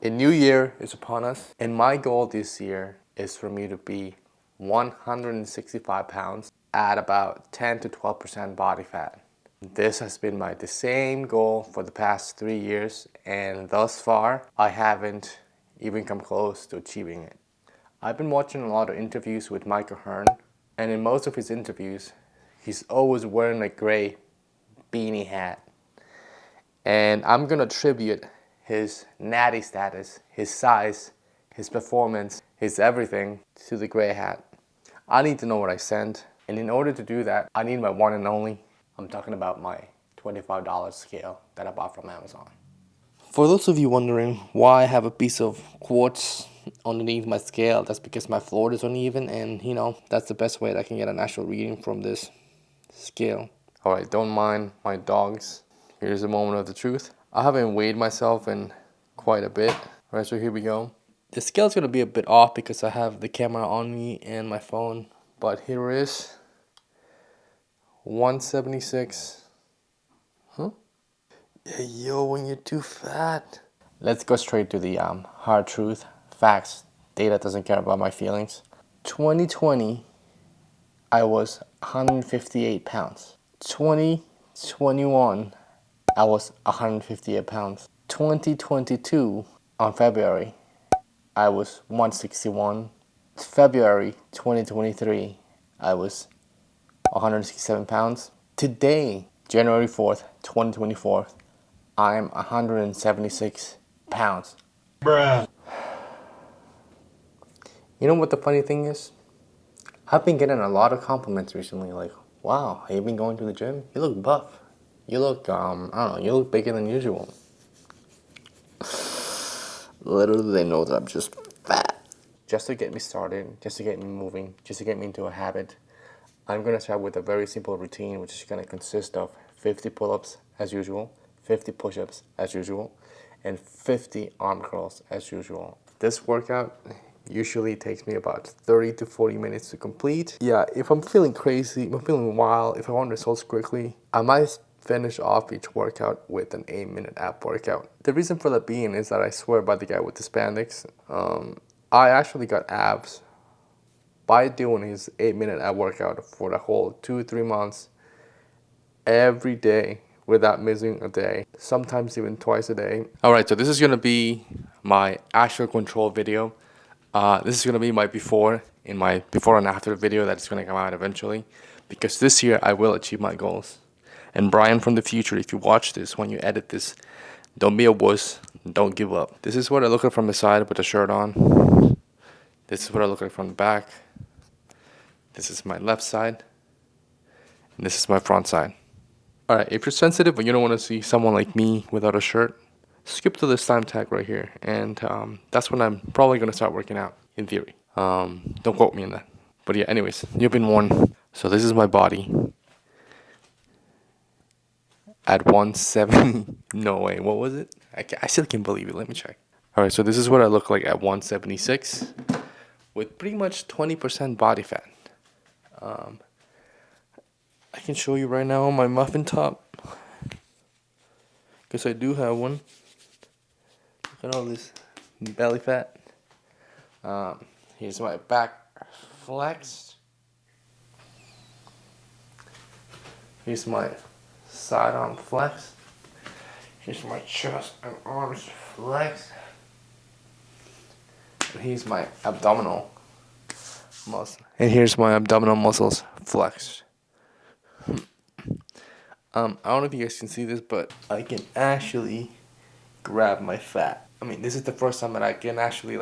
A new year is upon us, and my goal this year is for me to be 165 pounds at about 10 to 12% body fat. This has been the same goal for the past 3 years, and thus far, I haven't even come close to achieving it. I've been watching a lot of interviews with Michael Hearn, and in most of his interviews, he's always wearing a gray beanie hat. And I'm gonna attribute his natty status, his size, his performance, his everything to the gray hat. I need to know what I sent, and in order to do that, I need my one and only. I'm talking about my $25 scale that I bought from Amazon. For those of you wondering why I have a piece of quartz underneath my scale, that's because my floor is uneven, and that's the best way that I can get an actual reading from this scale. Alright, don't mind my dogs. Here's a moment of the truth. I haven't weighed myself in quite a bit. Alright, so here we go. The scale's gonna be a bit off because I have the camera on me and my phone, but here it is. 176. Huh? Hey, yo, when you're too fat. Let's go straight to the hard truth. Facts. Data doesn't care about my feelings. 2020, I was 158 pounds. 2021, I was 158 pounds. 2022, on February, I was 161. February 2023, I was 167 pounds. Today, January 4th, 2024, I'm 176 pounds. Bruh. You know what the funny thing is? I've been getting a lot of compliments recently, like, wow, have you been going to the gym? You look buff. You look, I don't know, you look bigger than usual. Little do they know that I'm just fat. Just to get me started, just to get me moving, just to get me into a habit, I'm going to start with a very simple routine, which is going to consist of 50 pull-ups as usual, 50 push-ups as usual, and 50 arm curls as usual. This workout usually takes me about 30 to 40 minutes to complete. Yeah, if I'm feeling crazy, if I'm feeling wild, if I want results quickly, I might finish off each workout with an 8-minute ab workout. The reason for that being is that I swear by the guy with the spandex, I actually got abs by doing his 8-minute ab workout for the whole 2-3 months every day without missing a day, sometimes even twice a day. Alright, so this is gonna be my actual control video. This is gonna be my before and after video that's gonna come out eventually, because this year I will achieve my goals. And Brian from the future, if you watch this, when you edit this, don't be a wuss, don't give up. This is what I look like from the side with the shirt on. This is what I look like from the back. This is my left side. And this is my front side. Alright, if you're sensitive and you don't want to see someone like me without a shirt, skip to this time tag right here. And that's when I'm probably going to start working out, in theory. Don't quote me on that. But yeah, anyways, you've been warned. So this is my body. At 170, no way, what was it? I still can't believe it, let me check. Alright, so this is what I look like at 176 with pretty much 20% body fat. I can show you right now on my muffin top, because I do have one. Look at all this belly fat. Here's my back flexed. Here's my side arm flex. Here's my chest and arms flex. And here's my abdominal muscle. And here's my abdominal muscles flexed. I don't know if you guys can see this, but I can actually grab my fat. I mean, this is the first time that I can actually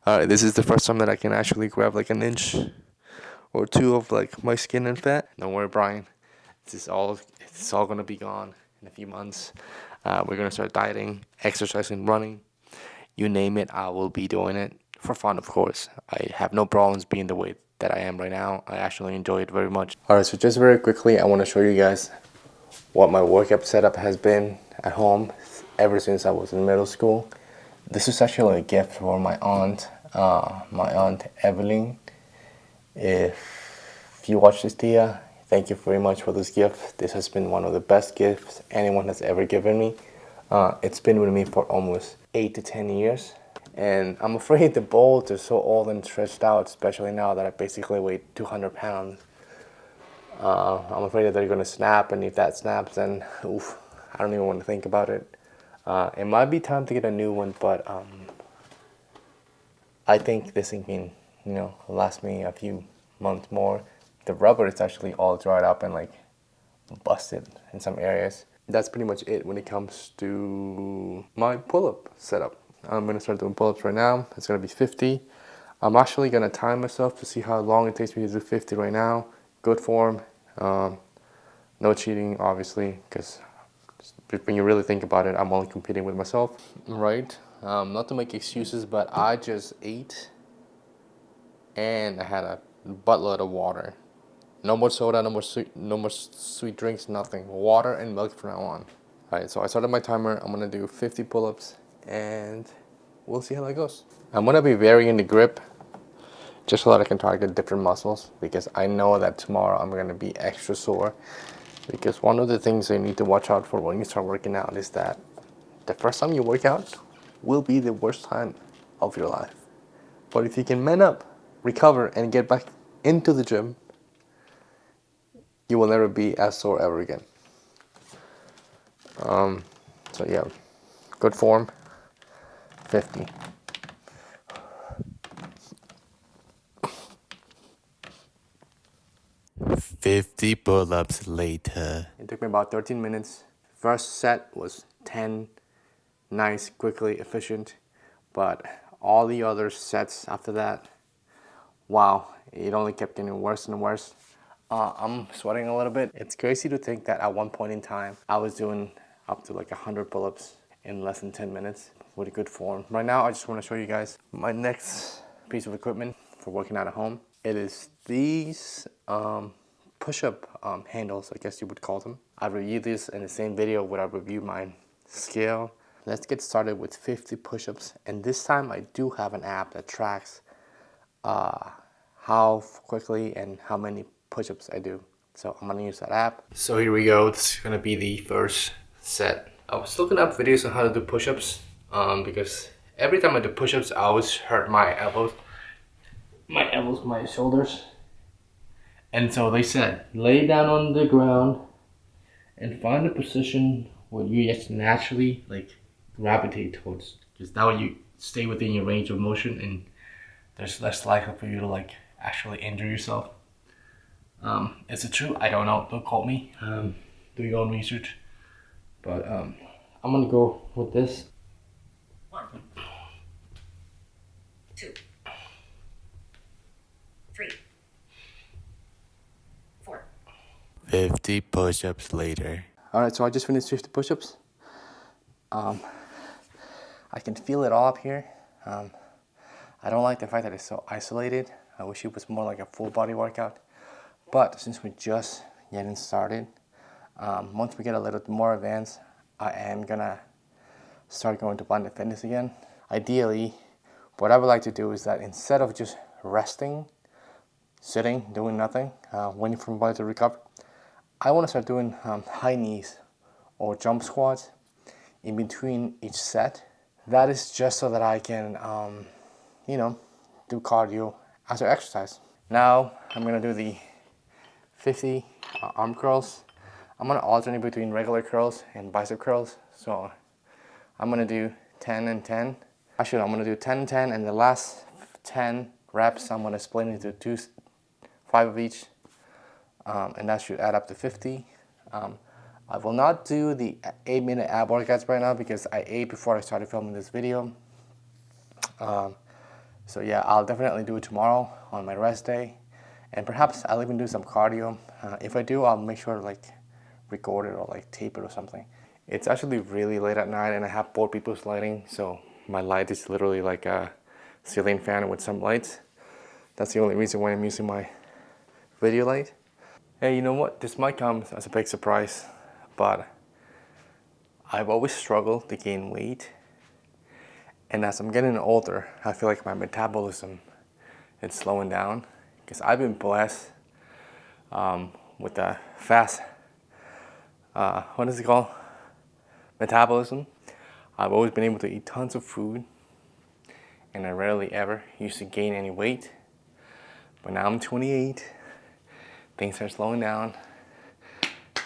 Alright, this is the first time that I can actually grab like an inch or two of like my skin and fat. Don't worry, Brian. It's all gonna be gone in a few months. We're gonna start dieting, exercising, running. You name it, I will be doing it. For fun, of course. I have no problems being the weight that I am right now. I actually enjoy it very much. Alright, so just very quickly, I want to show you guys what my workout setup has been at home ever since I was in middle school. This is actually a gift for my aunt Evelyn. If you watch this, Tia, thank you very much for this gift. This has been one of the best gifts anyone has ever given me. It's been with me for almost 8 to 10 years. And I'm afraid the bolts are so old and stretched out, especially now that I basically weigh 200 pounds. I'm afraid that they're gonna snap, and if that snaps, then oof, I don't even want to think about it. It might be time to get a new one, but I think this thing can, last me a few months more. The rubber is actually all dried up and like busted in some areas. That's pretty much it when it comes to my pull-up setup. I'm gonna start doing pull-ups right now. It's gonna be 50. I'm actually gonna time myself to see how long it takes me to do 50 right now. Good form. No cheating, obviously, because when you really think about it, I'm only competing with myself. Right. Not to make excuses, but I just ate and I had a buttload of water. No more soda, no more sweet drinks, nothing. Water and milk from now on. All right, so I started my timer. I'm gonna do 50 pull-ups, and we'll see how that goes. I'm gonna be varying the grip, just so that I can target different muscles, because I know that tomorrow I'm gonna be extra sore. Because one of the things you need to watch out for when you start working out is that the first time you work out will be the worst time of your life. But if you can man up, recover, and get back into the gym, you will never be as sore ever again. So yeah, good form, 50. Fifty pull-ups later. It took me about 13 minutes. First set was 10, nice, quickly, efficient. But all the other sets after that, wow, it only kept getting worse and worse. I'm sweating a little bit. It's crazy to think that at one point in time, I was doing up to like 100 pull-ups in less than 10 minutes with a good form. Right now, I just want to show you guys my next piece of equipment for working out at home. It is these push-up handles, I guess you would call them. I reviewed this in the same video where I reviewed my scale. Let's get started with 50 push-ups, and this time I do have an app that tracks how quickly and how many push-ups I do. So I'm gonna use that app. So here we go. This is gonna be the first set. I was looking up videos on how to do push-ups because every time I do push-ups, I always hurt my elbows, my shoulders. And so they said, lay down on the ground and find a position where you just naturally like gravitate towards. Just that way you stay within your range of motion and there's less likely for you to like actually injure yourself. Is it true? I don't know. Don't quote me. Do your own research. But I'm gonna go with this. 1, 2, 3, 4. 50 push-ups later. All right, so I just finished 50 push-ups. I can feel it all up here. I don't like the fact that it's so isolated. I wish it was more like a full body workout. But since we're just getting started, once we get a little more advanced, I am gonna start going to Planet Fitness again. Ideally, what I would like to do is that instead of just resting, sitting, doing nothing, waiting for my body to recover, I want to start doing high knees or jump squats in between each set. That is just so that I can, do cardio as an exercise. Now I'm gonna do the 50 arm curls. I'm gonna alternate between regular curls and bicep curls. So I'm gonna do 10 and 10. Actually, I'm gonna do 10 and 10, and the last 10 reps, I'm gonna split into 5 of each, and that should add up to 50. I will not do the 8-minute ab workouts right now because I ate before I started filming this video. So yeah, I'll definitely do it tomorrow on my rest day, and perhaps I'll even do some cardio. If I do, I'll make sure to like record it or like tape it or something. It's actually really late at night and I have 4 people's lighting, so my light is literally like a ceiling fan with some lights. That's the only reason why I'm using my video light. Hey, you know what? This might come as a big surprise, but I've always struggled to gain weight. And as I'm getting older, I feel like my metabolism is slowing down because I've been blessed with a fast, what is it called? Metabolism. I've always been able to eat tons of food, and I rarely ever used to gain any weight. But now I'm 28, things are slowing down.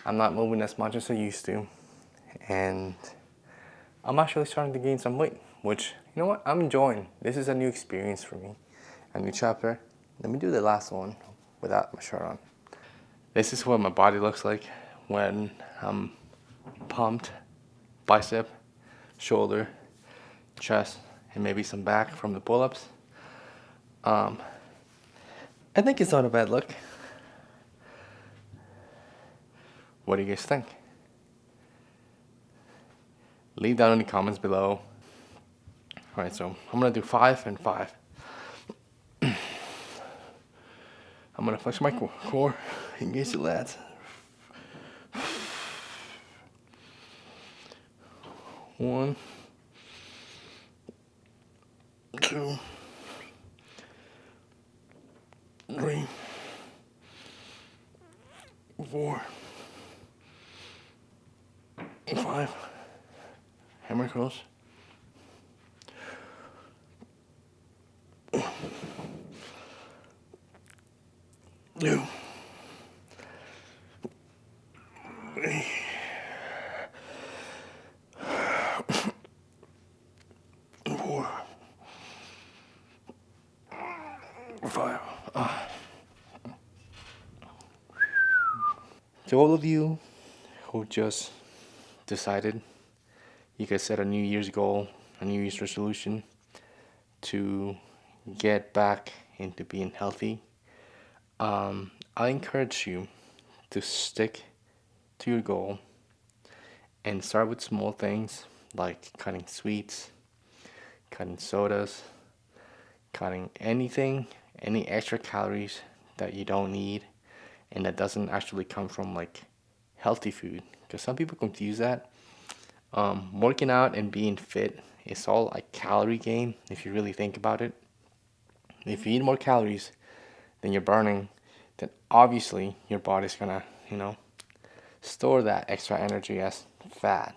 I'm not moving as much as I used to, and I'm actually starting to gain some weight, which, you know what, I'm enjoying. This is a new experience for me, a new chapter. Let me do the last one without my shirt on. This is what my body looks like when I'm pumped, bicep, shoulder, chest, and maybe some back from the pull-ups. I think it's not a bad look. What do you guys think? Leave down in the comments below. Alright, so I'm gonna do 5 and 5. I'm gonna flex my core, engage the lats. 1, 2, 3, 4, 5. Hammer curls. 2, 3, 4, 5. To all of you who just decided you could set a New Year's goal, a New Year's resolution to get back into being healthy, I encourage you to stick to your goal and start with small things like cutting sweets, cutting sodas, cutting anything, any extra calories that you don't need and that doesn't actually come from like healthy food, because some people confuse that. Working out and being fit is all a calorie game if you really think about it. If you eat more calories than you're burning, then obviously your body's gonna, store that extra energy as fat.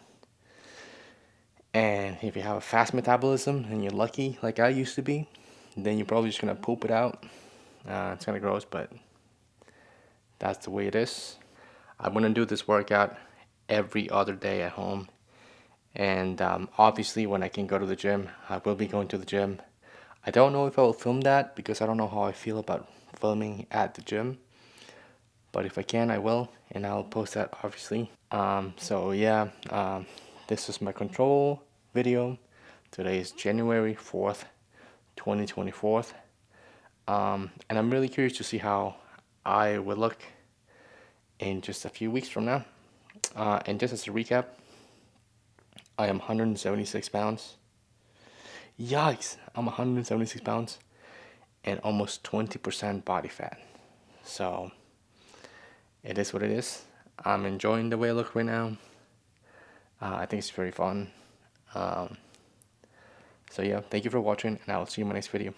And if you have a fast metabolism and you're lucky, like I used to be, then you're probably just gonna poop it out. It's kind of gross, but that's the way it is. I'm gonna do this workout every other day at home. And obviously when I can go to the gym, I will be going to the gym. I don't know if I will film that because I don't know how I feel about filming at the gym. But if I can, I will, and I'll post that obviously. So yeah, this is my control video. Today is January 4th, 2024. And I'm really curious to see how I will look in just a few weeks from now. And just as a recap, I am 176 pounds. Yikes, I'm 176 pounds and almost 20% body fat. So it is what it is. I'm enjoying the way I look right now. I think it's very fun. So yeah, thank you for watching, and I will see you in my next video.